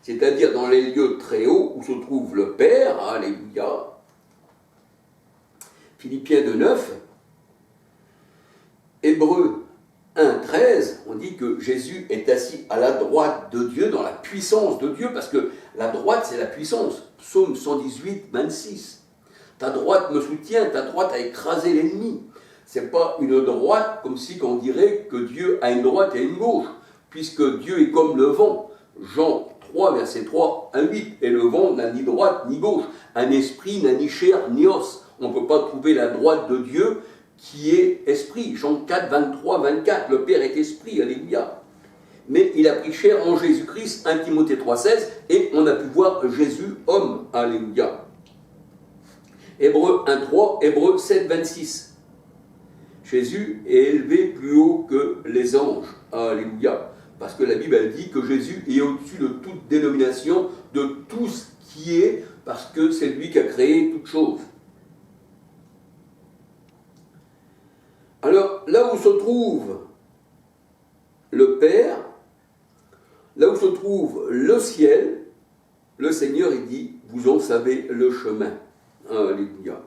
c'est-à-dire dans les lieux très hauts où se trouve le Père, alléluia. Philippiens 2,9, Hébreux 1,13, on dit que Jésus est assis à la droite de Dieu, dans la puissance de Dieu, parce que la droite, c'est la puissance. Psaume 118, 26. Ta droite me soutient, ta droite a écrasé l'ennemi. C'est pas une droite comme si on dirait que Dieu a une droite et une gauche, puisque Dieu est comme le vent. Jean 3, verset 3 à 8. Et le vent n'a ni droite ni gauche. Un esprit n'a ni chair ni os. On ne peut pas trouver la droite de Dieu qui est esprit. Jean 4, 23, 24. Le Père est esprit, alléluia. Mais il a pris chair en Jésus-Christ, 1 Timothée 3, 16, et on a pu voir Jésus homme, alléluia. Hébreux 1, 3, Hébreux 7, 26. Jésus est élevé plus haut que les anges, alléluia. Parce que la Bible elle dit que Jésus est au-dessus de toute dénomination, de tout ce qui est, parce que c'est lui qui a créé toutes choses. Alors, là où se trouve le Père, là où se trouve le ciel, le Seigneur, il dit, vous en savez le chemin. Alléluia.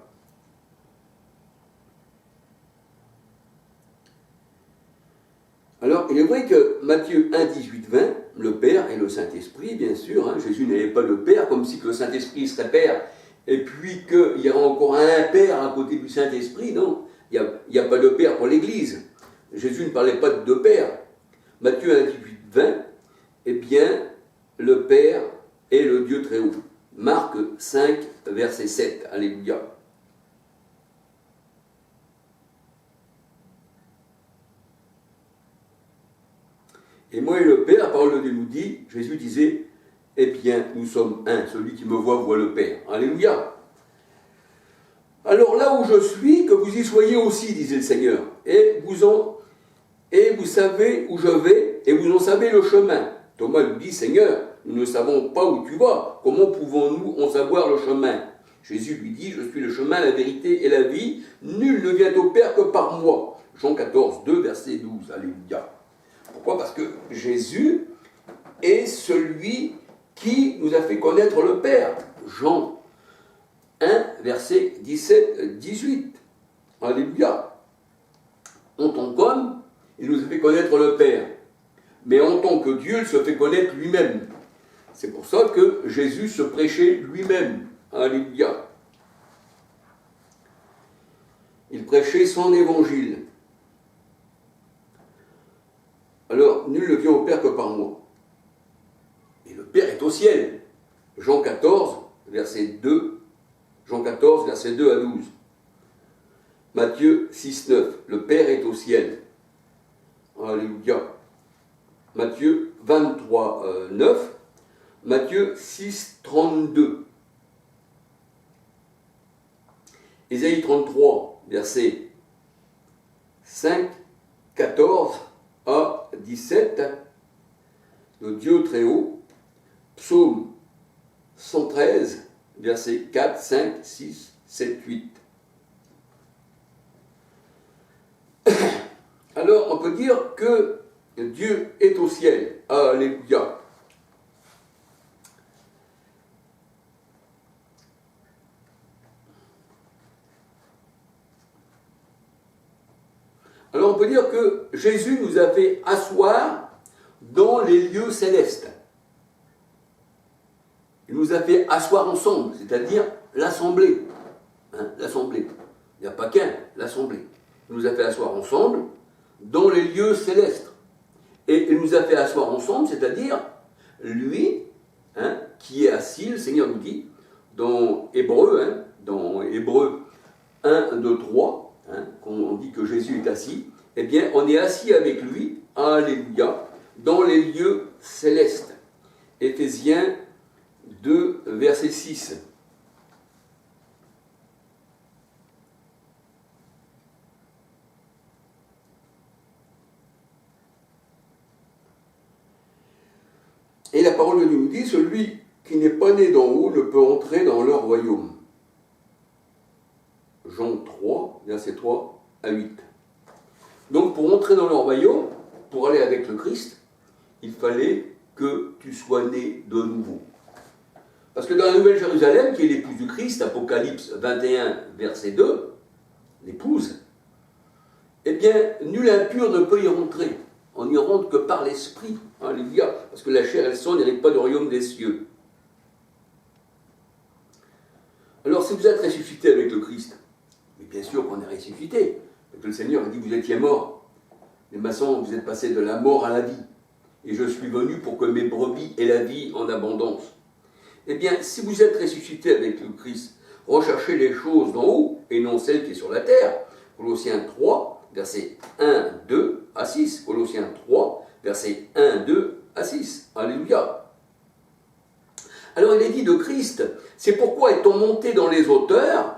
Alors, il est vrai que Matthieu 1, 18, 20, le Père et le Saint-Esprit, bien sûr, hein, Jésus n'avait pas le Père, comme si que le Saint-Esprit serait Père, et puis qu'il y aurait encore un Père à côté du Saint-Esprit, non, il n'y a pas de Père pour l'Église. Jésus ne parlait pas de deux pères. Matthieu 1, 18, 20, eh bien, le Père est le Dieu très haut. Marc 5, verset 7, alléluia. Et moi et le Père, la parole de Dieu nous dit, Jésus disait, eh bien, nous sommes un, celui qui me voit le Père. Alléluia. Alors là où je suis, que vous y soyez aussi, disait le Seigneur, et vous savez où je vais, et vous en savez le chemin. Thomas lui dit, Seigneur, nous ne savons pas où tu vas, comment pouvons-nous en savoir le chemin? Jésus lui dit, je suis le chemin, la vérité et la vie, nul ne vient au Père que par moi. Jean 14, 2, verset 12, alléluia. Pourquoi? Parce que Jésus est celui qui nous a fait connaître le Père. Jean 1, verset 17, 18. Alléluia. En tant qu'homme, il nous a fait connaître le Père. Mais en tant que Dieu, il se fait connaître lui-même. C'est pour ça que Jésus se prêchait lui-même. Alléluia. Il prêchait son évangile. Alors, nul ne vient au Père que par moi. Et le Père est au ciel. Jean 14, verset 2. Jean 14, verset 2 à 12. Matthieu 6, 9. Le Père est au ciel. Alléluia. Matthieu 23, 9. Matthieu 6, 32. Ésaïe 33, verset 5, 14 à 17. Le Dieu très haut. Psaume 113, versets 4, 5, 6, 7, 8. Alors, on peut dire que Dieu est au ciel. Alléluia. Alors, on peut dire que Jésus nous a fait asseoir dans les lieux célestes. Il nous a fait asseoir ensemble, c'est-à-dire l'assemblée. L'assemblée. Il n'y a pas qu'un, l'assemblée. Il nous a fait asseoir ensemble dans les lieux célestes. Et il nous a fait asseoir ensemble, c'est-à-dire lui, qui est assis, le Seigneur nous dit, dans Hébreux 1, 2, 3, quand on dit que Jésus est assis, eh bien, on est assis avec lui, alléluia, dans les lieux célestes. Éphésiens 2, verset 6. Et la parole de Dieu nous dit, celui qui n'est pas né d'en haut ne peut entrer dans leur royaume. Jean 3, verset 3 à 8. Donc pour entrer dans leur royaume, pour aller avec le Christ, il fallait que tu sois né de nouveau. Parce que dans la Nouvelle Jérusalem, qui est l'épouse du Christ, Apocalypse 21, verset 2, l'épouse, eh bien, nul impur ne peut y rentrer. On n'y rentre que par l'esprit. Alléluia. Parce que la chair et le sang n'héritent pas du royaume des cieux. Alors, si vous êtes ressuscité avec le Christ, mais bien sûr qu'on est ressuscité, parce que le Seigneur a dit que vous étiez mort. Les maçons, vous êtes passés de la mort à la vie. Et je suis venu pour que mes brebis aient la vie en abondance. Eh bien, si vous êtes ressuscité avec le Christ, recherchez les choses d'en haut et non celles qui sont sur la terre. Colossiens 3, versets 1, 2 à 6. Colossiens 3, versets 1, 2 à 6. Alléluia. Alors, il est dit de Christ, c'est pourquoi est-on monté dans les hauteurs?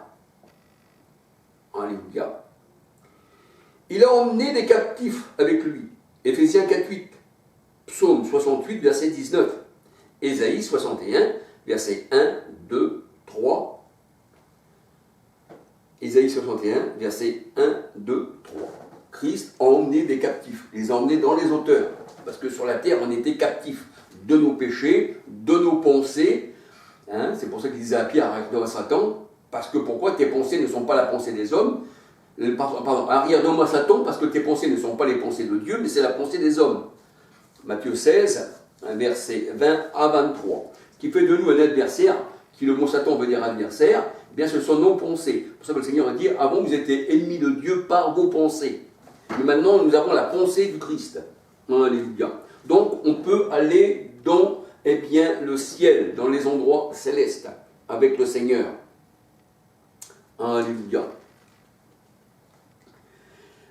Alléluia. Il a emmené des captifs avec lui. Éphésiens 4, 8. Psaume 68, verset 19. Ésaïe 61, verset 1, 2, 3. Ésaïe 61, verset 1, 2, 3. Christ a emmené des captifs, les a emmenés dans les hauteurs. Parce que sur la terre, on était captifs de nos péchés, de nos pensées. Hein, c'est pour ça qu'il disait à Pierre, arrière à Satan, parce que pourquoi tes pensées ne sont pas la pensée des hommes. Pardon, arrière de moi Satan, parce que tes pensées ne sont pas les pensées de Dieu, mais c'est la pensée des hommes. Matthieu 16, verset 20 à 23. Ce qui fait de nous un adversaire, qui le mot Satan veut dire adversaire, eh bien ce sont nos pensées. C'est pour ça que le Seigneur a dit, avant vous étiez ennemis de Dieu par vos pensées. Mais maintenant nous avons la pensée du Christ. Alléluia. Donc on peut aller dans le ciel, dans les endroits célestes, avec le Seigneur. Alléluia.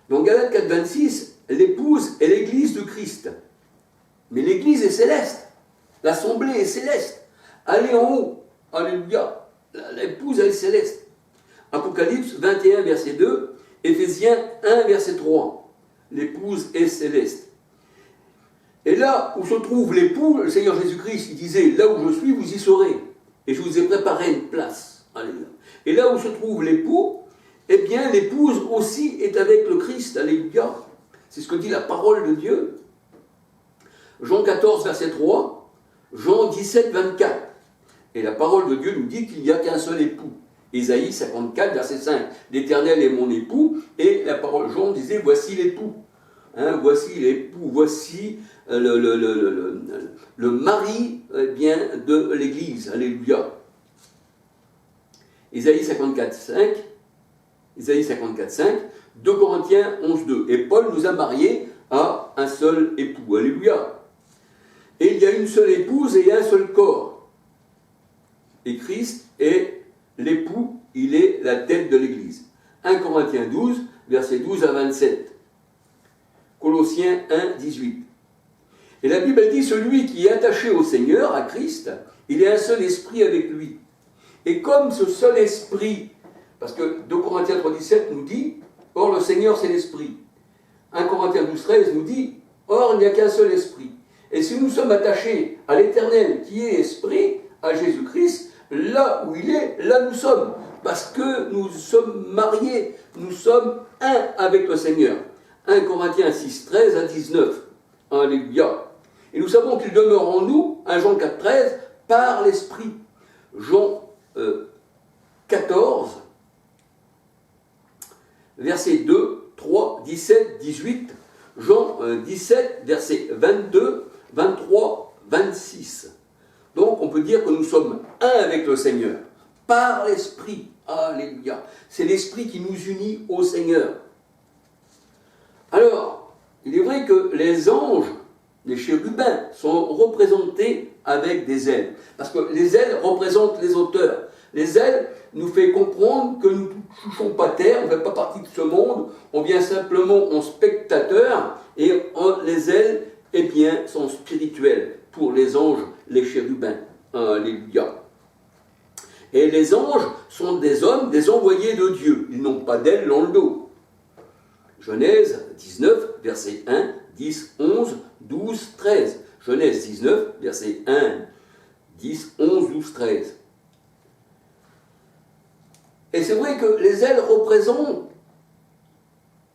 Dans Galates 4, 26, l'épouse est l'église de Christ. Mais l'église est céleste. L'assemblée est céleste. Allez en haut. Alléluia. L'épouse, elle est céleste. Apocalypse 21, verset 2. Éphésiens 1, verset 3. L'épouse est céleste. Et là où se trouve l'époux, le Seigneur Jésus-Christ, il disait, là où je suis, vous y serez. Et je vous ai préparé une place. Alléluia. Et là où se trouve l'époux, eh bien, l'épouse aussi est avec le Christ. Alléluia. C'est ce que dit la parole de Dieu. Jean 14, verset 3, Jean 17, 24. Et la parole de Dieu nous dit qu'il n'y a qu'un seul époux. Ésaïe 54, verset 5. L'Éternel est mon époux. Et la parole Jean disait, voici l'époux. Hein, voici l'époux, voici le mari de l'Église. Alléluia. Ésaïe 54, 5. Ésaïe 54, 5. 2 Corinthiens 11, 2. Et Paul nous a mariés à un seul époux. Alléluia. Et il y a une seule épouse et un seul corps. Et Christ est l'époux, il est la tête de l'Église. 1 Corinthiens 12, versets 12 à 27. Colossiens 1, 18. Et la Bible dit, celui qui est attaché au Seigneur, à Christ, il est un seul esprit avec lui. Et comme ce seul esprit, parce que 2 Corinthiens 3, 17 nous dit, or le Seigneur c'est l'esprit. 1 Corinthiens 12, 13 nous dit, or il n'y a qu'un seul esprit. Et si nous sommes attachés à l'Éternel qui est esprit, à Jésus-Christ, là où il est, là nous sommes. Parce que nous sommes mariés, nous sommes un avec le Seigneur. 1 Corinthiens 6, 13 à 19. Alléluia. Et nous savons qu'il demeure en nous, 1 Jean 4, 13, par l'Esprit. Jean 14, versets 2, 3, 17, 18. Jean 17, versets 22, 23, 26. Donc on peut dire que nous sommes un avec le Seigneur, par l'Esprit. Alléluia. C'est l'Esprit qui nous unit au Seigneur. Alors, il est vrai que les anges, les chérubins, sont représentés avec des ailes. Parce que les ailes représentent les hauteurs. Les ailes nous font comprendre que nous ne touchons pas terre, on ne fait pas partie de ce monde, on vient simplement en spectateur, et les ailes, sont spirituelles pour les anges, les chérubins. Alléluia. Et les anges sont des hommes, des envoyés de Dieu. Ils n'ont pas d'ailes dans le dos. Genèse 19, verset 1, 10, 11, 12, 13. Genèse 19, verset 1, 10, 11, 12, 13. Et c'est vrai que les ailes représentent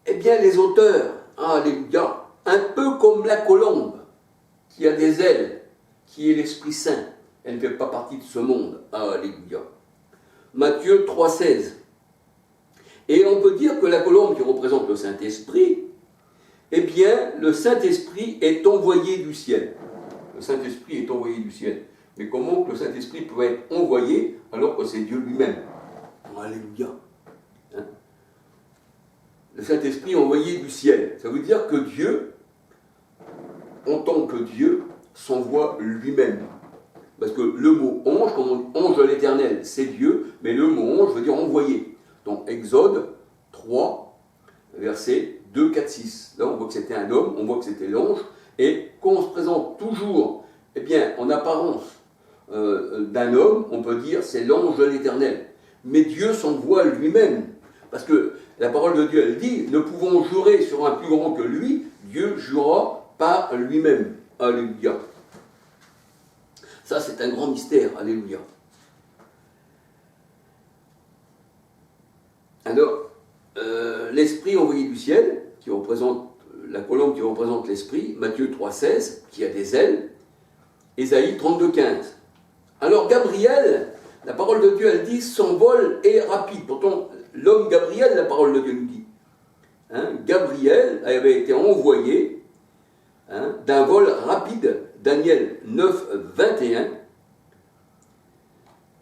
les auteurs. Alléluia. Un peu comme la colombe qui a des ailes. qui est l'Esprit Saint. Elle ne fait pas partie de ce monde. Alléluia. Matthieu 3,16. Et on peut dire que la colombe qui représente le Saint-Esprit, eh bien, le Saint-Esprit est envoyé du ciel. Le Saint-Esprit est envoyé du ciel. Mais comment que le Saint-Esprit peut être envoyé alors que c'est Dieu lui-même? Alléluia. Hein? Le Saint-Esprit est envoyé du ciel. Ça veut dire que Dieu, en tant que Dieu, s'envoie lui-même. Parce que le mot ange, comme on dit ange de l'Éternel, c'est Dieu, mais le mot ange veut dire envoyé. Donc Exode 3, versets 2, 4, 6. Là, on voit que c'était un homme, on voit que c'était l'ange, et quand on se présente toujours, eh bien, en apparence d'un homme, on peut dire c'est l'ange de l'Éternel. Mais Dieu s'envoie lui-même. Parce que la parole de Dieu, elle dit, ne pouvons jurer sur un plus grand que lui, Dieu jurera par lui-même. Alléluia. Ça, c'est un grand mystère. Alléluia. Alors, l'esprit envoyé du ciel, qui représente la colombe qui représente l'esprit, Matthieu 3,16, qui a des ailes, Ésaïe 32,15. Alors, Gabriel, la parole de Dieu, elle dit, son vol est rapide. Pourtant, l'homme Gabriel, la parole de Dieu nous dit. Hein, Gabriel avait été envoyé d'un vol rapide, Daniel 9, 21.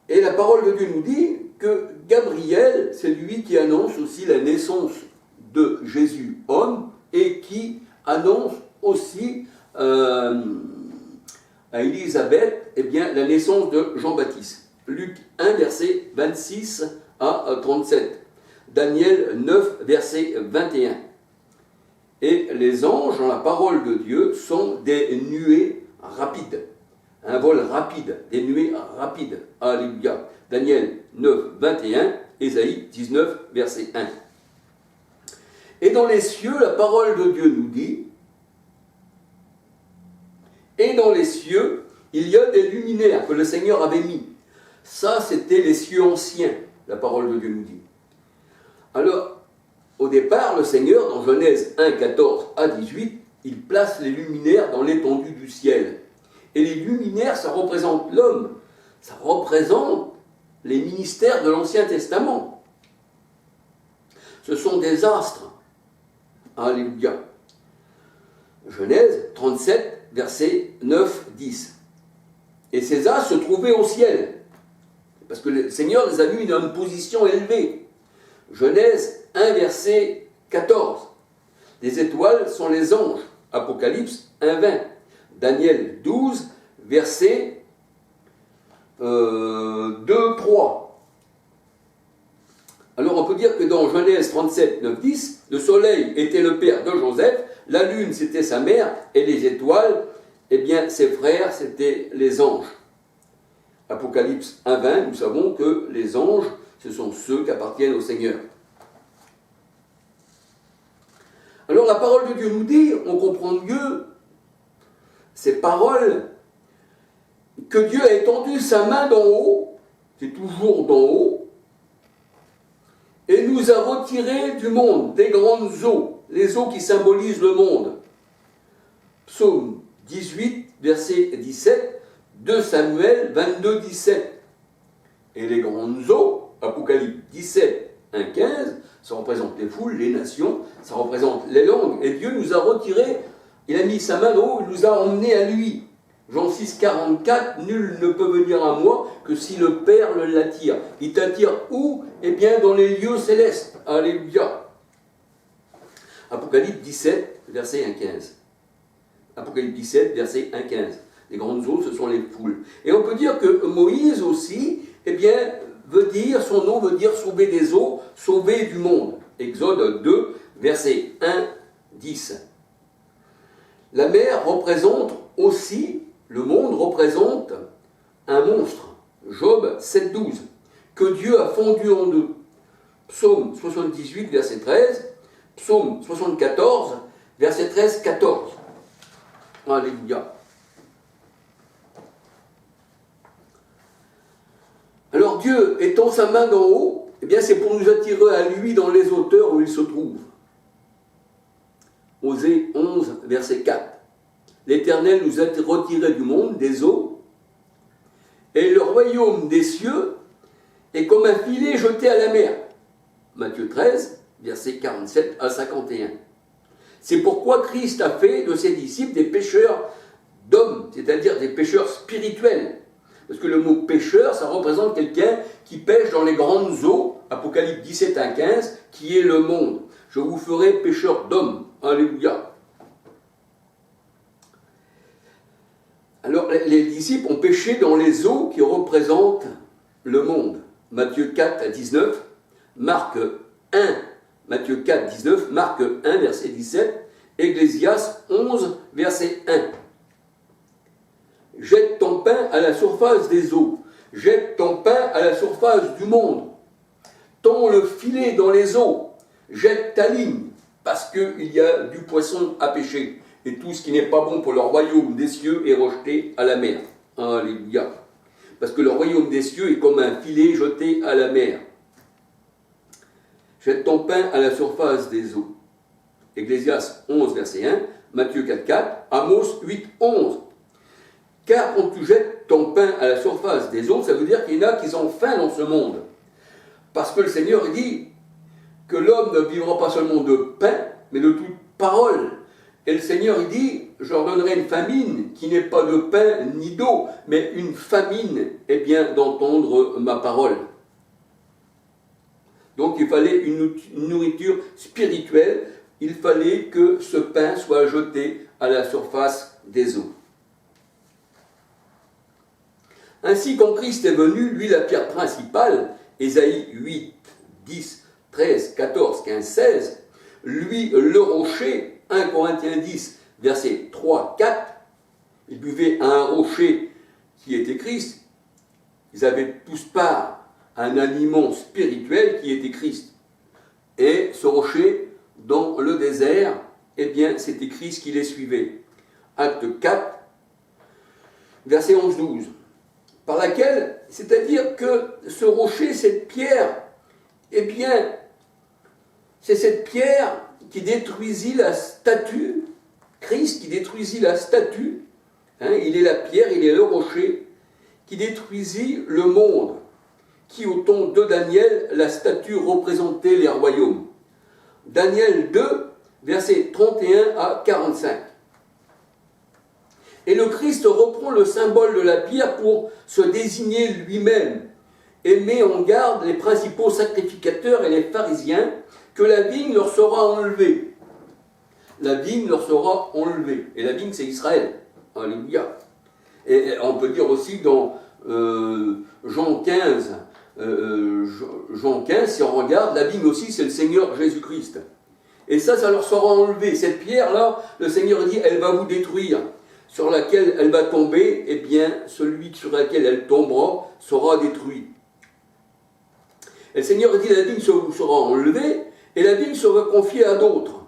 Et la parole de Dieu nous dit que Gabriel, c'est lui qui annonce aussi la naissance de Jésus, homme, et qui annonce aussi à Élisabeth la naissance de Jean-Baptiste. Luc 1, verset 26 à 37. Daniel 9, verset 21. Et les anges, dans la parole de Dieu, sont des nuées rapides. Un vol rapide, des nuées rapides. Alléluia. Daniel 9, 21, Ésaïe 19, verset 1. Et dans les cieux, la parole de Dieu nous dit, et dans les cieux, il y a des luminaires que le Seigneur avait mis. Ça, c'était les cieux anciens, la parole de Dieu nous dit. Alors, au départ, le Seigneur, dans Genèse 1, 14 à 18, il place les luminaires dans l'étendue du ciel. Et les luminaires, ça représente l'homme. Ça représente les ministères de l'Ancien Testament. Ce sont des astres. Alléluia. Genèse 37, versets 9, 10. Et ces astres se trouvaient au ciel. Parce que le Seigneur les a mis dans une position élevée. Genèse 1, verset 14. Les étoiles sont les anges. Apocalypse 1, 20. Daniel 12, verset 2, 3. Alors on peut dire que dans Genèse 37, 9, 10, le soleil était le père de Joseph, la lune c'était sa mère, et les étoiles, eh bien ses frères c'était les anges. Apocalypse 1, 20, nous savons que les anges, ce sont ceux qui appartiennent au Seigneur. Alors la parole de Dieu nous dit, on comprend mieux ces paroles, que Dieu a étendu sa main d'en haut, c'est toujours d'en haut, et nous a retirés du monde des grandes eaux, les eaux qui symbolisent le monde. Psaume 18, verset 17, 2 Samuel 22, 17. Et les grandes eaux, Apocalypse 17, 1, 15, ça représente les foules, les nations, ça représente les langues. Et Dieu nous a retirés, il a mis sa main en haut, il nous a emmenés à lui. Jean 6, 44, nul ne peut venir à moi que si le Père l'attire. Il t'attire où? Eh bien dans les lieux célestes. Alléluia. Apocalypse 17, verset 1, 15. Apocalypse 17, verset 1, 15. Les grandes eaux, ce sont les foules. Et on peut dire que Moïse aussi, eh bien, son nom veut dire sauver des eaux, sauver du monde. Exode 2, verset 1, 10. La mer représente aussi, le monde représente un monstre. Job 7, 12. Que Dieu a fondu en deux. Psaume 78, verset 13. Psaume 74, verset 13, 14. Alléluia. Alors Dieu, étend sa main d'en haut, eh bien c'est pour nous attirer à lui dans les hauteurs où il se trouve. Osée 11, verset 4. l'Éternel nous a retirés du monde, des eaux, et le royaume des cieux est comme un filet jeté à la mer. Matthieu 13, versets 47 à 51. C'est pourquoi Christ a fait de ses disciples des pêcheurs d'hommes, c'est-à-dire des pêcheurs spirituels. Parce que le mot pêcheur, ça représente quelqu'un qui pêche dans les grandes eaux, Apocalypse 17 à 15, qui est le monde. Je vous ferai pêcheurs d'hommes. Alléluia. Alors, les disciples ont pêché dans les eaux qui représentent le monde. Matthieu 4 à 19, Marc 1, Matthieu 4, 19, Marc 1, verset 17, Ecclésiaste 11, verset 1. Jette ton pain à la surface des eaux, jette ton pain à la surface du monde, tends le filet dans les eaux, jette ta ligne, parce qu'il y a du poisson à pêcher, et tout ce qui n'est pas bon pour le royaume des cieux est rejeté à la mer. Alléluia. Parce que le royaume des cieux est comme un filet jeté à la mer. Jette ton pain à la surface des eaux. Ecclésiaste 11, verset 1, Matthieu 4, 4, Amos 8, 11. Car quand tu jettes ton pain à la surface des eaux, ça veut dire qu'il y en a qui ont faim dans ce monde. Parce que le Seigneur dit que l'homme ne vivra pas seulement de pain, mais de toute parole. Et le Seigneur dit, je leur donnerai une famine qui n'est pas de pain ni d'eau, mais une famine, eh bien, d'entendre ma parole. Donc il fallait une nourriture spirituelle, il fallait que ce pain soit jeté à la surface des eaux. Ainsi, quand Christ est venu, lui la pierre principale, Ésaïe 8, 10, 13, 14, 15, 16, lui le rocher, 1 Corinthiens 10, versets 3, 4, ils buvaient à un rocher qui était Christ, ils avaient tous part à un aliment spirituel qui était Christ. Et ce rocher, dans le désert, eh bien, c'était Christ qui les suivait. Acte 4, verset 11-12. Par laquelle, c'est-à-dire que ce rocher, cette pierre, eh bien, c'est cette pierre qui détruisit la statue, Christ qui détruisit la statue, il est la pierre, il est le rocher, qui détruisit le monde, qui au temps de Daniel, la statue représentait les royaumes. Daniel 2, versets 31 à 45. Et le Christ reprend le symbole de la pierre pour se désigner lui-même et met en garde les principaux sacrificateurs et les pharisiens que la vigne leur sera enlevée. La vigne leur sera enlevée. Et la vigne, c'est Israël. Alléluia. Et on peut dire aussi dans Jean 15, si on regarde, la vigne aussi, c'est le Seigneur Jésus-Christ. Et ça leur sera enlevé. Cette pierre-là, le Seigneur dit, elle va vous détruire. Sur laquelle elle va tomber, eh bien, celui sur laquelle elle tombera sera détruit. Et le Seigneur dit, la vigne sera enlevée, et la vigne sera confiée à d'autres.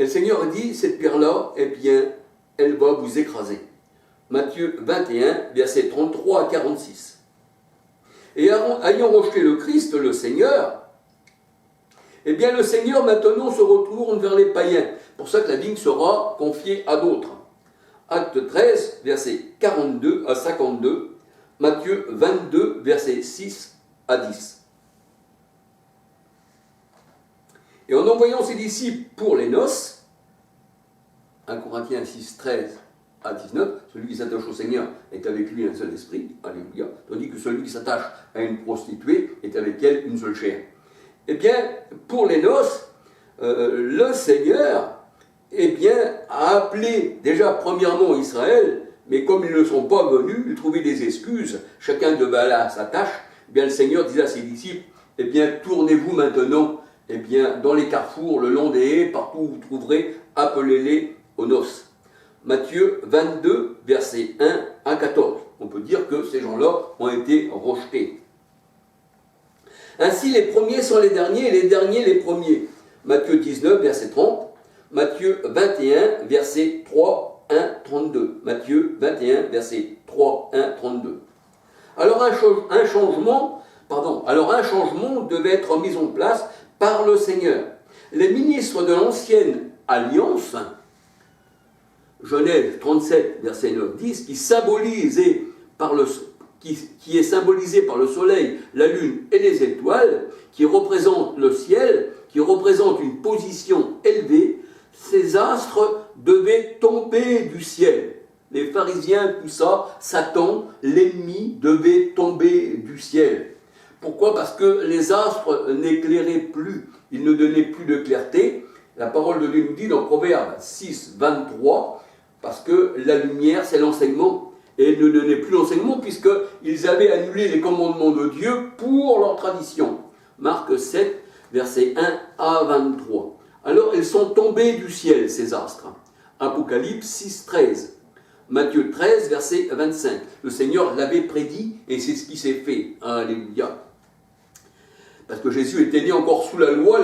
Et le Seigneur dit, cette pierre-là, eh bien, elle va vous écraser. Matthieu 21, versets 33 à 46. Et ayant rejeté le Christ, le Seigneur, eh bien, le Seigneur maintenant se retourne vers les païens. C'est pour ça que la vigne sera confiée à d'autres. Acte 13, versets 42 à 52, Matthieu 22, versets 6 à 10. Et en envoyant ses disciples pour les noces, 1 Corinthiens 6, 13 à 19, celui qui s'attache au Seigneur est avec lui un seul esprit, alléluia, tandis que celui qui s'attache à une prostituée est avec elle une seule chair. Eh bien, pour les noces, le Seigneur, eh bien, a appelé déjà premièrement Israël, mais comme ils ne sont pas venus, ils trouvaient des excuses, chacun devait aller à sa tâche, eh bien, le Seigneur disait à ses disciples, eh bien, tournez-vous maintenant, eh bien, dans les carrefours, le long des haies, partout où vous trouverez, appelez-les aux noces. Matthieu 22, versets 1 à 14. On peut dire que ces gens-là ont été rejetés. Ainsi, les premiers sont les derniers, et les derniers les premiers. Matthieu 19, verset 30. Matthieu 21, verset 3, 1, 32. Matthieu 21, verset 3, 1, 32. Alors un changement devait être mis en place par le Seigneur. Les ministres de l'ancienne alliance, Genèse 37, verset 9-10, qui est symbolisé par le soleil, la lune et les étoiles, qui représente le ciel, qui représente une position élevée, ces astres devaient tomber du ciel. Les pharisiens, tout ça, Satan, l'ennemi, devait tomber du ciel. Pourquoi? Parce que les astres n'éclairaient plus, ils ne donnaient plus de clarté. La parole de Dieu nous dit dans Proverbe 6, 23, parce que la lumière, c'est l'enseignement. Et ils ne donnaient plus l'enseignement puisqu'ils avaient annulé les commandements de Dieu pour leur tradition. Marc 7, versets 1 à 23. Alors, ils sont tombés du ciel, ces astres. Apocalypse 6, 13. Matthieu 13, verset 25. Le Seigneur l'avait prédit et c'est ce qui s'est fait. Alléluia. Parce que Jésus était né encore sous la loi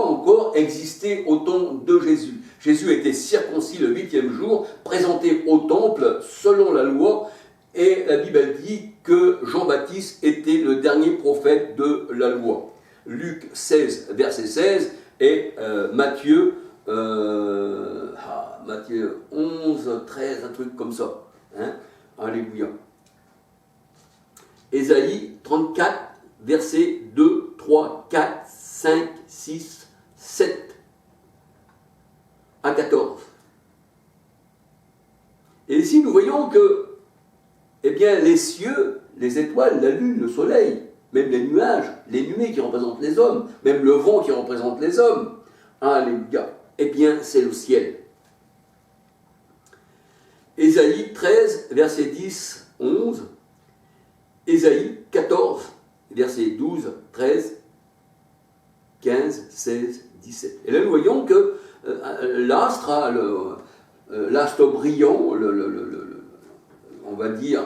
encore existait au temps de Jésus. Jésus était circoncis le 8e jour, présenté au temple selon la loi, et la Bible dit que Jean-Baptiste était le dernier prophète de la loi. Luc 16, verset 16, et Matthieu 11, 13, un truc comme ça. Hein? Alléluia. Ésaïe 34, versets 2, 3, 4, 5, 6, 7 à 14. Et ici, nous voyons que, eh bien, les cieux, les étoiles, la lune, le soleil, même les nuages, les nuées qui représentent les hommes, même le vent qui représente les hommes, alléluia, eh bien, c'est le ciel. Ésaïe 13, versets 10, 11, Ésaïe 14, versets 12, 13, 15, 16, 17. Et là, nous voyons que l'astre brillant, on va dire,